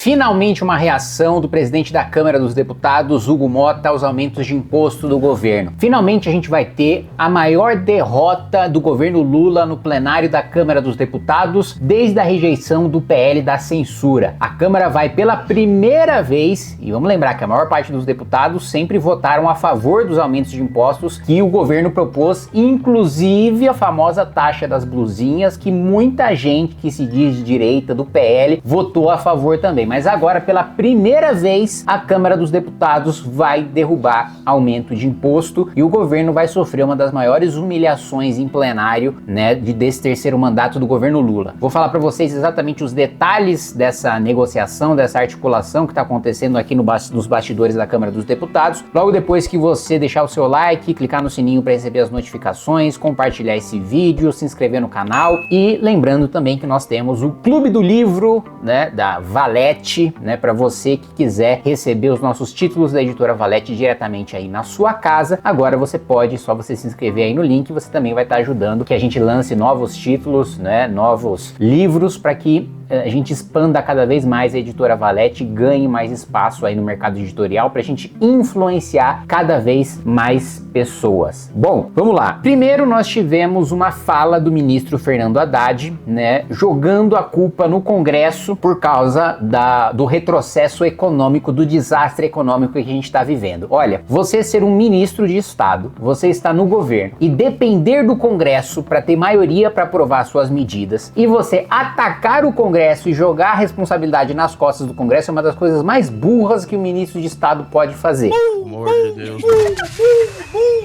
Finalmente uma reação do presidente da Câmara dos Deputados, Hugo Motta, aos aumentos de imposto do governo. Finalmente a gente vai ter a maior derrota do governo Lula no plenário da Câmara dos Deputados desde a rejeição do PL da censura. A Câmara vai pela primeira vez, e vamos lembrar que a maior parte dos deputados sempre votaram a favor dos aumentos de impostos que o governo propôs, inclusive a famosa taxa das blusinhas, que muita gente que se diz de direita do PL votou a favor também. Mas agora, pela primeira vez, a Câmara dos Deputados vai derrubar aumento de imposto e o governo vai sofrer uma das maiores humilhações em plenário, desse terceiro mandato do governo Lula. Vou falar para vocês exatamente os detalhes dessa negociação, dessa articulação que está acontecendo aqui nos bastidores da Câmara dos Deputados. Logo depois que você deixar o seu like, clicar no sininho para receber as notificações, compartilhar esse vídeo, se inscrever no canal e lembrando também que nós temos o Clube do Livro, da Valete, para você que quiser receber os nossos títulos da editora Valete diretamente aí na sua casa. Agora você pode, só você se inscrever aí no link, você também vai estar ajudando que a gente lance novos títulos, novos livros para que a gente expanda cada vez mais a editora Valete e ganhe mais espaço aí no mercado editorial para a gente influenciar cada vez mais pessoas. Bom, vamos lá. Primeiro nós tivemos uma fala do ministro Fernando Haddad, jogando a culpa no Congresso por causa do retrocesso econômico, do desastre econômico que a gente está vivendo. Olha, você ser um ministro de Estado, você está no governo e depender do Congresso para ter maioria para aprovar suas medidas e você atacar o Congresso e jogar a responsabilidade nas costas do Congresso é uma das coisas mais burras que o ministro de Estado pode fazer. Pelo amor de Deus.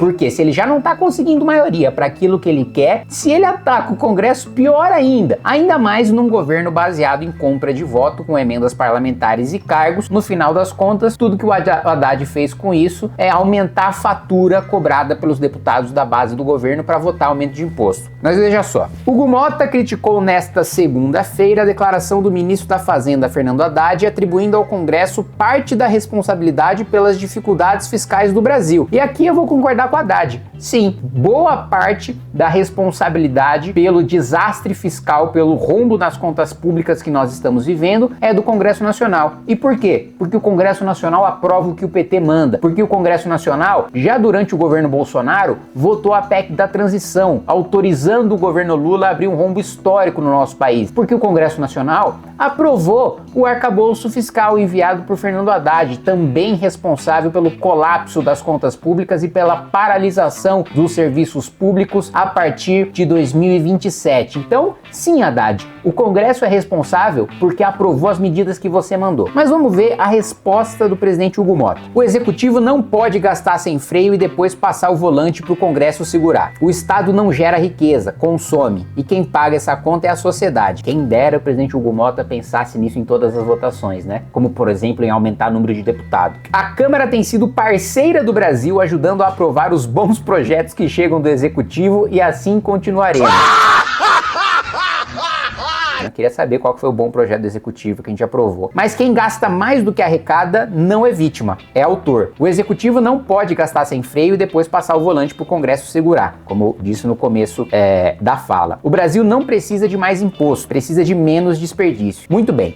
Porque se ele já não está conseguindo maioria para aquilo que ele quer, se ele ataca o Congresso, pior ainda. Ainda mais num governo baseado em compra de voto com emendas parlamentares e cargos. No final das contas, tudo que o Haddad fez com isso é aumentar a fatura cobrada pelos deputados da base do governo para votar aumento de imposto. Mas veja só, Hugo Motta criticou nesta segunda-feira a declaração do ministro da Fazenda, Fernando Haddad, atribuindo ao Congresso parte da responsabilidade pelas dificuldades fiscais do Brasil. E aqui eu vou concordar com o Haddad. Sim, boa parte da responsabilidade pelo desastre fiscal, pelo rombo nas contas públicas que nós estamos vivendo é do Congresso Nacional. E por quê? Porque o Congresso Nacional aprova o que o PT manda. Porque o Congresso Nacional, já durante o governo Bolsonaro, votou a PEC da transição, autorizando o governo Lula a abrir um rombo histórico no nosso país. Porque o Congresso Nacional aprovou o arcabouço fiscal enviado por Fernando Haddad, também responsável pelo colapso das contas públicas e pela paralisação dos serviços públicos a partir de 2027. Então, sim, Haddad, o Congresso é responsável porque aprovou as medidas que você mandou. Mas vamos ver a resposta do presidente Hugo Motta. O Executivo não pode gastar sem freio e depois passar o volante para o Congresso segurar. O Estado não gera riqueza, consome. E quem paga essa conta é a sociedade. Quem dera o presidente Hugo Motta pensasse nisso em todas as votações, Como, por exemplo, em aumentar o número de deputados. A Câmara tem sido parceira do Brasil, ajudando a aprovar os bons projetos que chegam do Executivo e assim continuaremos. Eu queria saber qual foi o bom projeto do Executivo que a gente aprovou. Mas quem gasta mais do que arrecada não é vítima, é autor. O Executivo não pode gastar sem freio e depois passar o volante para o Congresso segurar, como disse no começo da fala. O Brasil não precisa de mais imposto, precisa de menos desperdício. Muito bem,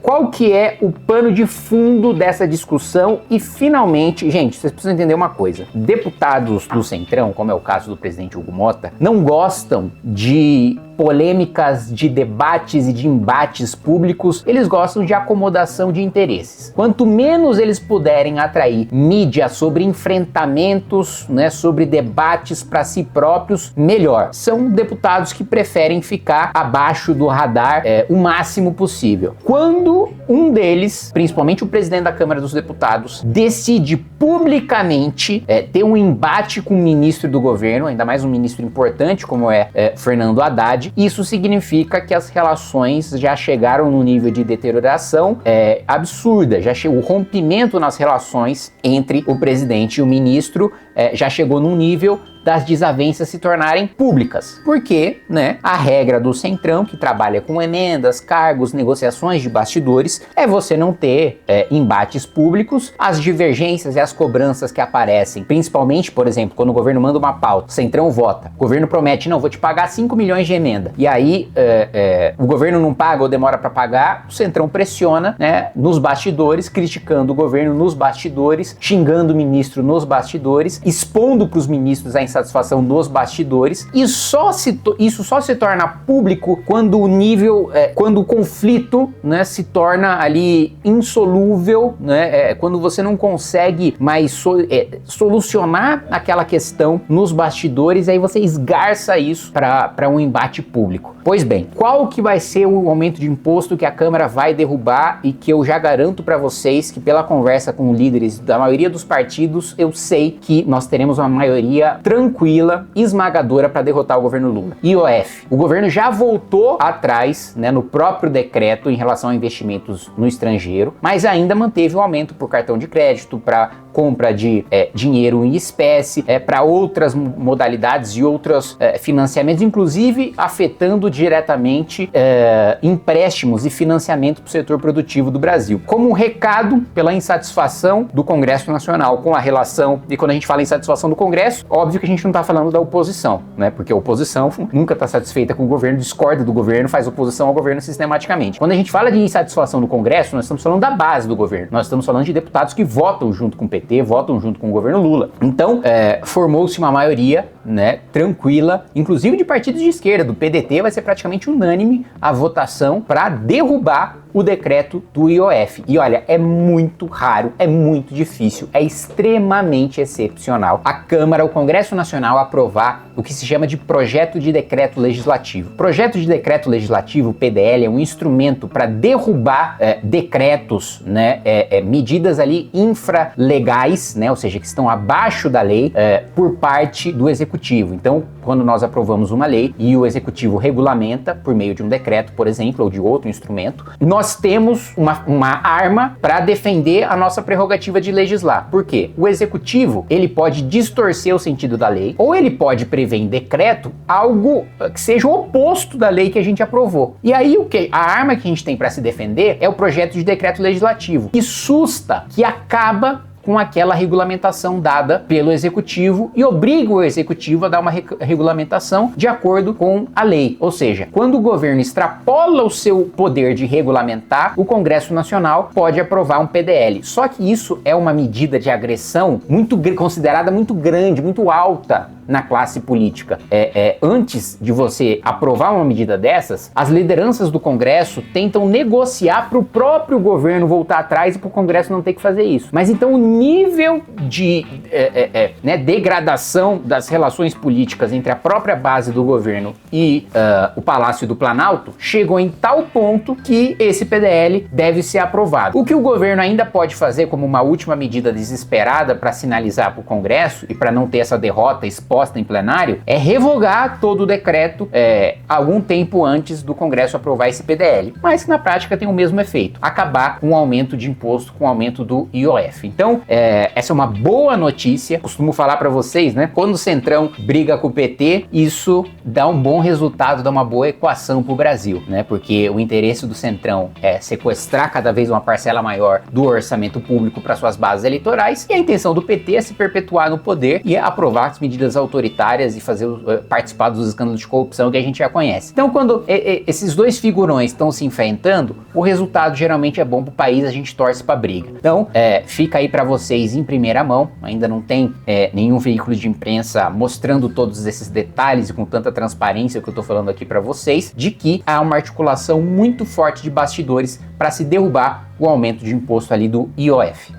qual que é o pano de fundo dessa discussão? E finalmente, gente, vocês precisam entender uma coisa. Deputados do Centrão, como é o caso do presidente Hugo Motta, não gostam de polêmicas, de debates e de embates públicos, eles gostam de acomodação de interesses. Quanto menos eles puderem atrair mídia sobre enfrentamentos, sobre debates para si próprios, melhor. São deputados que preferem ficar abaixo do radar o máximo possível. Quando um deles, principalmente o presidente da Câmara dos Deputados, decide publicamente ter um embate com um ministro do governo, ainda mais um ministro importante como Fernando Haddad, isso significa que as relações já chegaram num nível de deterioração absurda. O rompimento nas relações entre o presidente e o ministro já chegou num nível das desavenças se tornarem públicas. Porque, né, a regra do Centrão, que trabalha com emendas, cargos, negociações de bastidores, é você não ter embates públicos, as divergências e as cobranças que aparecem, principalmente, por exemplo, quando o governo manda uma pauta, o Centrão vota, o governo promete, não, vou te pagar 5 milhões de emenda, e aí o governo não paga ou demora para pagar, o Centrão pressiona, né, nos bastidores, criticando o governo nos bastidores, xingando o ministro nos bastidores, expondo para os ministros a insatisfação nos bastidores, e isso só se torna público quando o nível, quando o conflito, né, se torna ali insolúvel, né, quando você não consegue mais solucionar aquela questão nos bastidores, aí você esgarça isso para um embate público. Pois bem, qual que vai ser o aumento de imposto que a Câmara vai derrubar e que eu já garanto para vocês que pela conversa com líderes da maioria dos partidos, eu sei que nós teremos uma maioria tranquila, esmagadora para derrotar o governo Lula. IOF. O governo já voltou atrás, né, no próprio decreto em relação a investimentos no estrangeiro, mas ainda manteve o aumento por cartão de crédito, para compra de dinheiro em espécie, para outras modalidades e outros financiamentos, inclusive afetando diretamente empréstimos e financiamento para o setor produtivo do Brasil. Como um recado pela insatisfação do Congresso Nacional com a relação, e quando a gente fala insatisfação do Congresso, óbvio que a gente não está falando da oposição, né? Porque a oposição nunca está satisfeita com o governo, discorda do governo, faz oposição ao governo sistematicamente. Quando a gente fala de insatisfação do Congresso, nós estamos falando da base do governo, nós estamos falando de deputados que votam junto com o PT, votam junto com o governo Lula. Então, formou-se uma maioria, né, tranquila, inclusive de partidos de esquerda, do PDT, vai ser praticamente unânime a votação para derrubar o decreto do IOF. E olha, é muito raro, é muito difícil, é extremamente excepcional a Câmara, o Congresso Nacional aprovar o que se chama de projeto de decreto legislativo. Projeto de decreto legislativo, PDL, é um instrumento para derrubar decretos, né, medidas ali infralegais, né, ou seja, que estão abaixo da lei, por parte do Executivo. Então, quando nós aprovamos uma lei e o Executivo regulamenta por meio de um decreto, por exemplo, ou de outro instrumento, nós temos uma arma para defender a nossa prerrogativa de legislar. Por quê? O Executivo, ele pode distorcer o sentido da lei, ou ele pode prever em decreto algo que seja o oposto da lei que a gente aprovou. E aí a arma que a gente tem para se defender é o projeto de decreto legislativo, que susta, que acaba com aquela regulamentação dada pelo Executivo e obriga o Executivo a dar uma regulamentação de acordo com a lei. Ou seja, quando o governo extrapola o seu poder de regulamentar, o Congresso Nacional pode aprovar um PDL. Só que isso é uma medida de agressão considerada muito grande, muito alta na classe política. Antes de você aprovar uma medida dessas, as lideranças do Congresso tentam negociar para o próprio governo voltar atrás e para o Congresso não ter que fazer isso. Mas então o nível de degradação das relações políticas entre a própria base do governo e o Palácio do Planalto chegou em tal ponto que esse PDL deve ser aprovado. O que o governo ainda pode fazer como uma última medida desesperada para sinalizar para o Congresso e para não ter essa derrota exposta em plenário é revogar todo o decreto algum tempo antes do Congresso aprovar esse PDL, mas que na prática tem o mesmo efeito, acabar com o aumento de imposto, com o aumento do IOF. Então, essa é uma boa notícia. Costumo falar para vocês, né? Quando o Centrão briga com o PT, isso dá um bom resultado, dá uma boa equação para o Brasil, né? Porque o interesse do Centrão é sequestrar cada vez uma parcela maior do orçamento público para suas bases eleitorais, e a intenção do PT é se perpetuar no poder e aprovar as medidas autoritárias e participar dos escândalos de corrupção que a gente já conhece. Então, quando esses dois figurões estão se enfrentando, o resultado geralmente é bom para o país, a gente torce para briga. Então, fica aí para vocês em primeira mão, ainda não tem nenhum veículo de imprensa mostrando todos esses detalhes e com tanta transparência que eu tô falando aqui para vocês, de que há uma articulação muito forte de bastidores para se derrubar o aumento de imposto ali do IOF.